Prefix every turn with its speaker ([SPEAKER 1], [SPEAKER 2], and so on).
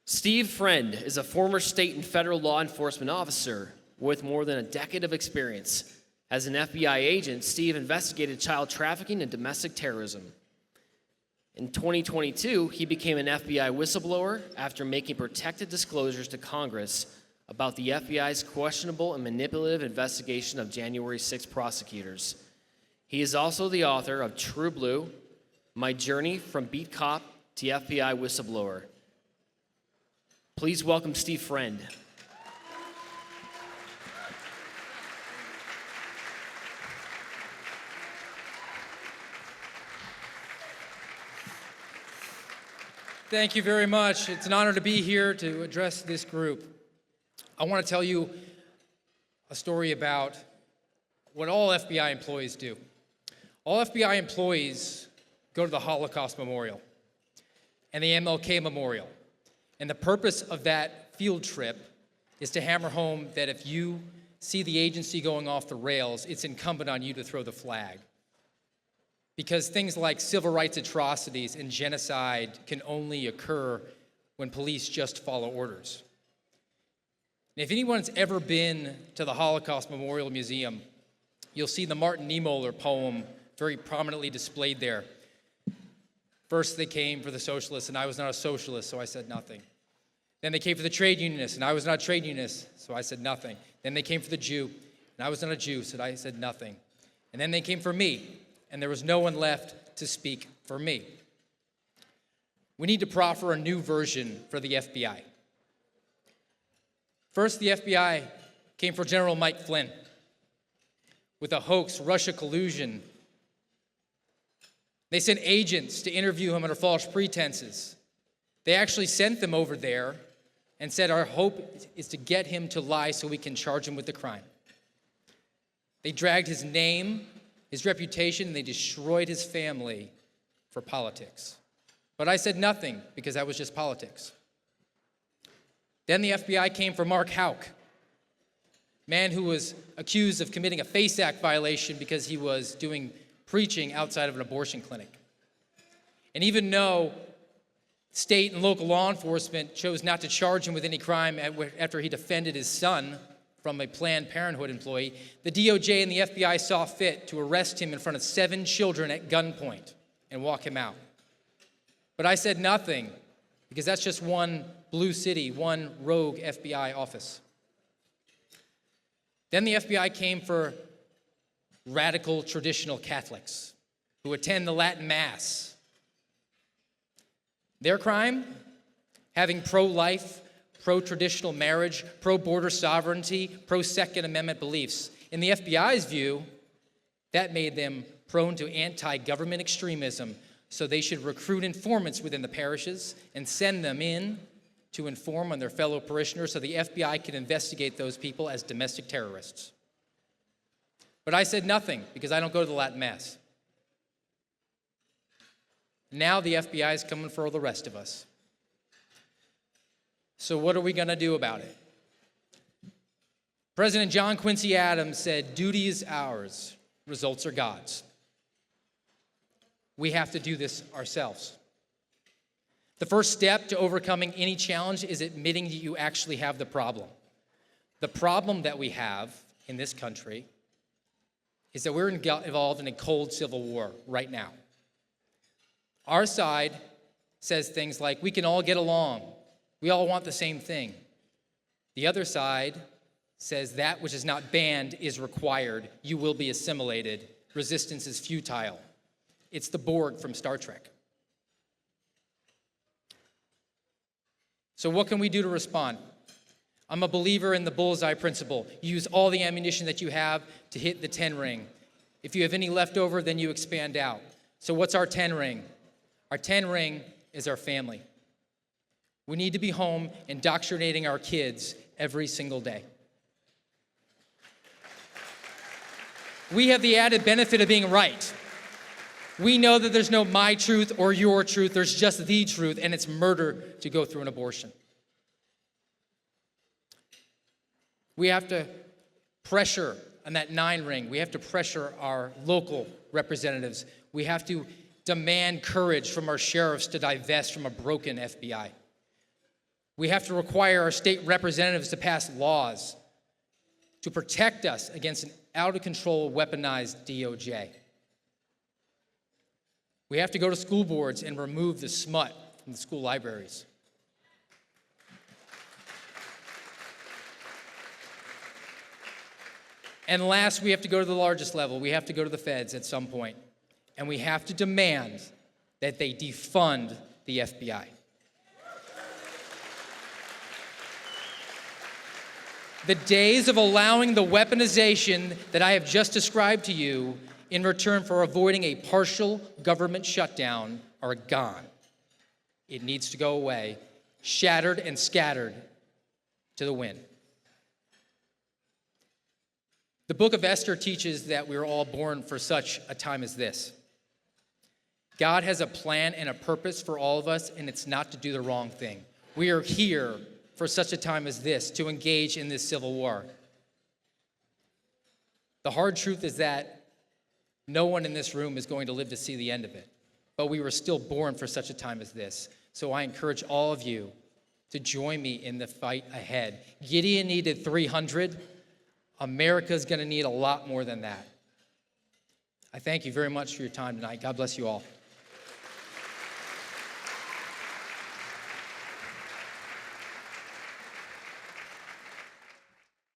[SPEAKER 1] Steve Friend is a former state and federal law enforcement officer with more than a decade of experience. As an FBI agent, Steve investigated child trafficking and domestic terrorism. In 2022, he became an FBI whistleblower after making protected disclosures to Congress about the FBI's questionable and manipulative investigation of January 6 prosecutors. He is also the author of True Blue, My Journey from Beat Cop to FBI Whistleblower. Please welcome Steve Friend.
[SPEAKER 2] Thank you very much. It's an honor to be here to address this group. I want to tell you a story about what all FBI employees do. All FBI employees go to the Holocaust Memorial and the MLK Memorial. And the purpose of that field trip is to hammer home that if you see the agency going off the rails, it's incumbent on you to throw the flag. Because things like civil rights atrocities and genocide can only occur when police just follow orders. And if anyone's ever been to the Holocaust Memorial Museum, you'll see the Martin Niemöller poem very prominently displayed there. First they came for the socialists, and I was not a socialist, so I said nothing. Then they came for the trade unionists, and I was not a trade unionist, so I said nothing. Then they came for the Jew, and I was not a Jew, so I said nothing. And then they came for me, and there was no one left to speak for me. We need to proffer a new version for the FBI. First, the FBI came for General Mike Flynn with a hoax, Russia collusion. They sent agents to interview him under false pretenses. They actually sent them over there and said, our hope is to get him to lie so we can charge him with the crime. They dragged his name, his reputation, and they destroyed his family for politics. But I said nothing because that was just politics. Then the FBI came for Mark Houck, man who was accused of committing a FACE Act violation because he was doing preaching outside of an abortion clinic. And even though state and local law enforcement chose not to charge him with any crime after he defended his son from a Planned Parenthood employee, the DOJ and the FBI saw fit to arrest him in front of 7 children at gunpoint and walk him out. But I said nothing because that's just one blue city, one rogue FBI office. Then the FBI came for radical traditional Catholics who attend the Latin Mass. Their crime? Having pro-life, pro-traditional marriage, pro-border sovereignty, pro-Second Amendment beliefs. In the FBI's view, that made them prone to anti-government extremism, so they should recruit informants within the parishes and send them in to inform on their fellow parishioners so the FBI can investigate those people as domestic terrorists. But I said nothing because I don't go to the Latin Mass. Now the FBI is coming for all the rest of us. So what are we going to do about it? President John Quincy Adams said, "Duty is ours, results are God's." We have to do this ourselves. The first step to overcoming any challenge is admitting that you actually have the problem. The problem that we have in this country is that we're involved in a cold civil war right now. Our side says things like, we can all get along. We all want the same thing. The other side says that which is not banned is required. You will be assimilated. Resistance is futile. It's the Borg from Star Trek. So what can we do to respond? I'm a believer in the bullseye principle. Use all the ammunition that you have to hit the 10 ring. If you have any left over, then you expand out. So what's our 10 ring? Our 10 ring is our family. We need to be home indoctrinating our kids every single day. We have the added benefit of being right. We know that there's no my truth or your truth. There's just the truth, and it's murder to go through an abortion. We have to pressure on that 9 ring. We have to pressure our local representatives. We have to demand courage from our sheriffs to divest from a broken FBI. We have to require our state representatives to pass laws to protect us against an out-of-control, weaponized DOJ. We have to go to school boards and remove the smut from the school libraries. And last, we have to go to the largest level. We have to go to the feds at some point. And we have to demand that they defund the FBI. The days of allowing the weaponization that I have just described to you in return for avoiding a partial government shutdown are gone. It needs to go away, shattered and scattered to the wind. The book of Esther teaches that we are all born for such a time as this. God has a plan and a purpose for all of us, and it's not to do the wrong thing. We are here for such a time as this, to engage in this civil war. The hard truth is that no one in this room is going to live to see the end of it, but we were still born for such a time as this. So I encourage all of you to join me in the fight ahead. Gideon needed 300. America's going to need a lot more than that. I thank you very much for your time tonight. God bless you all.